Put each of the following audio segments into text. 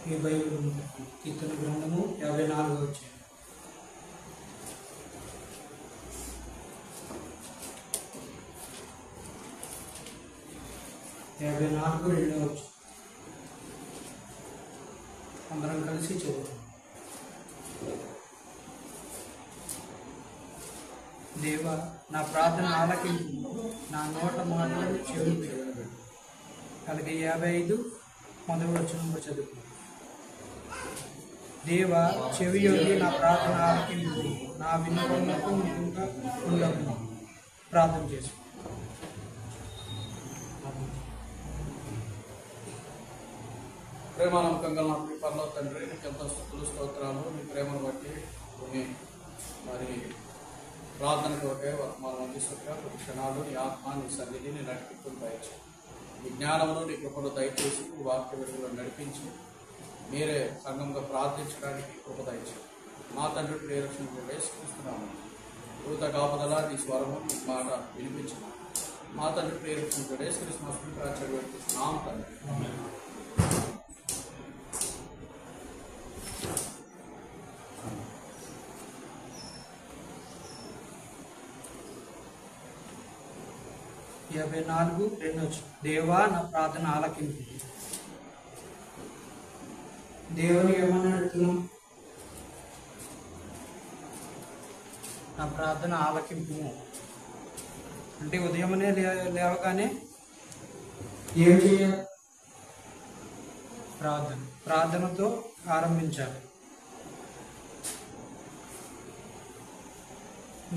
ఈ బైబిల్ ఉంటుంది. కీర్తన గ్రంథము 54 వచ్చాయి. అందరం కలిసి చదువుతాం. దేవా, నా ప్రార్థన ఆలకించు, నా నోట మాటలను చెవి పెట్టు. అలాగే 55 మొదటి వచనంలో చదువు. దేవా, చెవి యొగ్గి నా ప్రార్థన ఆలకించు, నా విన్నపములకు ముందుగా ఉండము. ప్రార్థన చేసు. ప్రేమానమ్మకంగా నా పరలోక తండ్రి, నీకు ఎంతో స్తుతులు స్తోత్రాలు. మీ ప్రేమను బట్టి మరి ప్రార్థన కొరకే వర్తమానం అందిస్తుగా కొన్ని క్షణాలు నీ ఆత్మ నీ సన్నిధి నీ నడిపింపులు దయచు. నీ జ్ఞానమును నీ కృపను దయచేసి వాక్య వెలుగులో నడిపించి మీరే సంఘంగా ప్రార్థించడానికి కృప దయచు. మా తండ్రి ప్రియరక్షణ వేసుకుంటున్నాము. యువత కాపుదల నీ స్వరము నీ మాట వినిపించు. మా తండ్రి ప్రియరక్షణ వేసుక్రీస్తు నామ తండ్రి. 54:2 దేవా, నా ప్రార్థన ఆలకించు. దేవుని ఏమని అడుగుతున్నాం? నా ప్రార్థన ఆలకింపు అంటే ఉదయమనే లేవగానే ఏం చేయాలి? ప్రార్థనతో ఆరంభించాలి.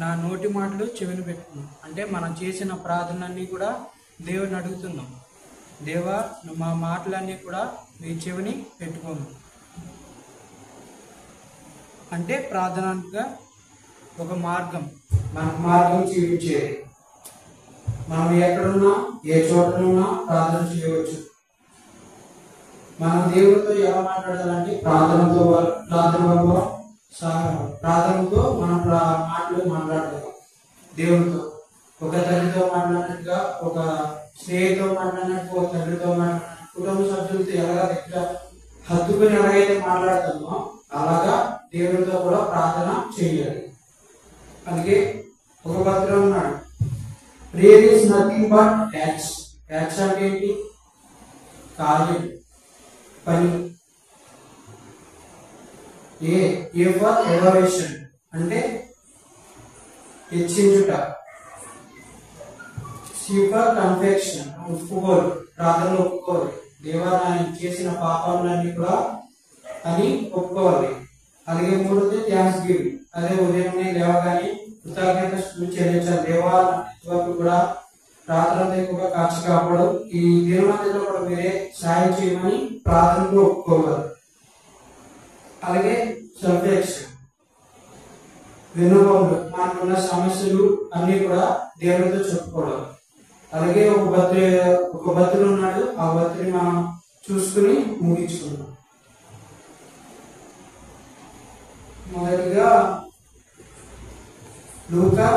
నా నోటి మాటలు చెవిని పెట్టుకున్నాం అంటే మనం చేసిన ప్రార్థనలన్నీ కూడా దేవుని అడుగుతున్నాం. దేవా, మా మాటలన్నీ కూడా మీ చెవిని పెట్టుకోను అంటే ప్రార్థనగా ఒక మార్గం, మనకు మార్గం చూపించేది. మనం ఎక్కడున్నా ఏ చోటనున్నా ప్రార్థన చేయవచ్చు. మనం దేవుడితో ఎలా మాట్లాడాలంటే ప్రార్థనతో మనం మాటలు మాట్లాడతాం. దేవుడితో ఒక తల్లితో మాట్లాడినట్టుగా, ఒక స్నేహితుతో మాట్లాడినట్టు, ఒక తండ్రితో మాట్లాడినట్టు, కుటుంబ సభ్యులతో ఎలాగా దగ్గర హత్తుకుని ఎలాగైతే మాట్లాడతామో అలాగా దేవుడితో కూడా ప్రార్థన చేయాలి. అందుకే ఒక పత్రం ఉన్నాడు, prayer is nothing but acts. Acts అంటే ఏంటి? కార్యం, పని. ఏ ఫర్ ఎవల్యూషన్ అంటే హెచ్చించుట. సి ఫర్ కన్ఫెక్షన్, ఒప్పుకోరు, ప్రార్థనలు ఒప్పుకోవాలి. దేవా, ఆయన చేసిన పాపాలన్నీ కూడా అని ఒప్పుకోవాలి. అలాగే 3 థ్యాంక్స్ గివింగ్, అదే ఉదయం లేవగానే కృతజ్ఞత చెల్లించాలి. దేవా, వరకు కూడా ప్రార్థనతో ఎక్కువగా కాచి కాపాడు, ఈ దినమంతలో కూడా మీరే సాయం చేయమని ప్రార్థనలో ఒప్పుకోవాలి. అలాగే సర్ఫెక్షన్, విన్నపములు, మనకున్న సమస్యలు అన్ని కూడా దేవుడితో చెప్పుకోవడం. అలాగే ఒక భక్తుడు ఉన్నాడు, ఆ భక్తుని మనం చూసుకుని ముగించుకున్నాం. మొదటిగా లూకా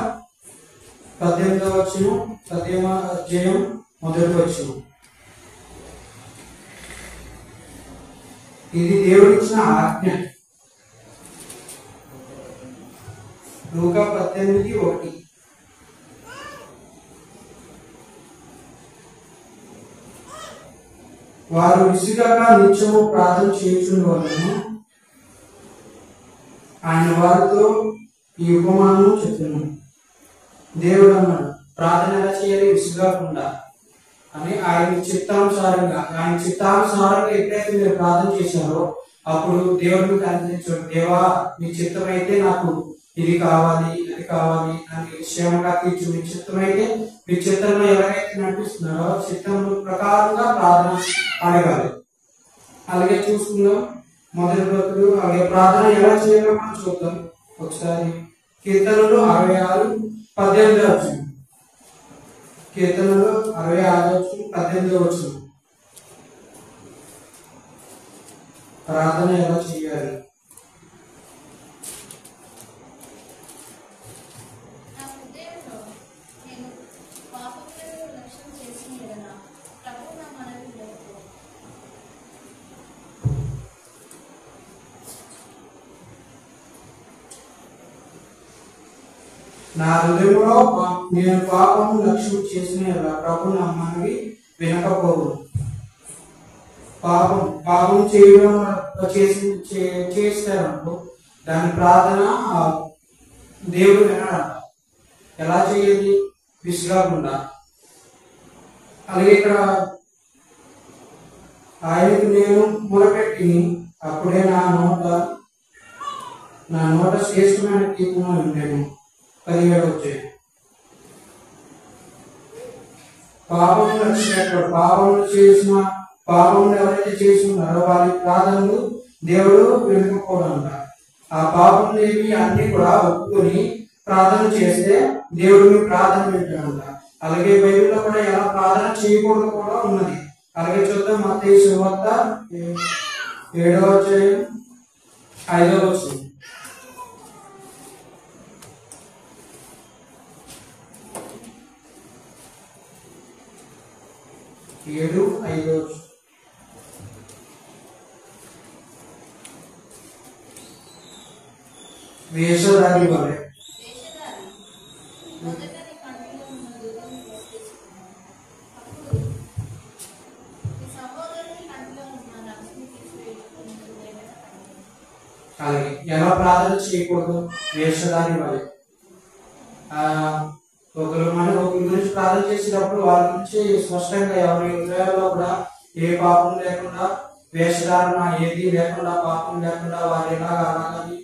18వ వచనం, 10వ అధ్యాయం 1వ వచనం. ఇది దేవుడిచ్చిన ఆజ్ఞ. లూకా 18:1. వారు విసుగక నిత్యము ప్రార్థన చేయుచుండవలెను. ఆయన వారితో ఈ ఉపమానం చెప్తున్నాడు. దేవుడు అన్నాడు, ప్రార్థన ఎలా చేయాలి? విసుగకుండా అని. ఆయన చిత్తానుసారంగా ఎప్పుడైతే మీరు ప్రార్థన చేశారో అప్పుడు దేవుడిని కనిపించాడు. దేవా, మీ చిత్తం అయితే నాకు ఇది కావాలి, అది కావాలి అని క్షేమంగా తీర్చు. మీ చిత్తం అయితే మీ చిత్తంలో ఎవరైతే నడిపిస్తున్నారో చిత్తం ప్రకారంగా ప్రార్థన అడగాలి. అలాగే చూసుకుందాం మొదటి భక్తుడు. అలాగే ప్రార్థన ఎలా చేయాలో మనం చూద్దాం ఒకసారి. కీర్తనలు 66:18. కీర్తనలు 66:18. ప్రార్థన ఎలా చేయాలి? నా హృదయంలో నేను పాపము లక్ష్యం చేసిన ప్రభు నా మనవి వినకపోవు. పాపం చేయడం చేస్తారనుకో దాని ప్రార్థన దేవుడు వినడంట. ఎలా చేయాలి? విసుగాకుండా. అలాగే ఇక్కడ ఆయనకు నేను మొరపెట్టి అప్పుడే నా నోట శ్రేష్టమైన తీర్పును ఉండేను. 17 వచ్చాయి. పాపం రక్షించాడు. పాపం ఎవరైతే చేసి ఉన్నారో వారి ప్రార్థనలు దేవుడు వినకపోవడంట. ఆ పాపం లేవి అన్ని కూడా ఒప్పుకొని ప్రార్థన చేస్తే దేవుడు మీ ప్రార్థన వింటాడంట. అలాగే బైబిల్లో కూడా ఎలా ప్రార్థన చేయకూడదు కూడా ఉన్నది. అలాగే చూద్దాం మత్తయి సువార్త 7వ అధ్యాయం 5వ వచనం. వేషధారి వలె అలాగే ఎలా ప్రార్థన చేయకూడదు? వేషధారి వలె. ఒకరి గురించి ప్రార్థన చేసేటప్పుడు వారి గురించి స్పష్టంగా ఎవరి హృదయాల్లో కూడా ఏ పాపం లేకుండా, వేషధారణ ఏది లేకుండా, పాపం లేకుండా వారు ఎలాగా అలాగని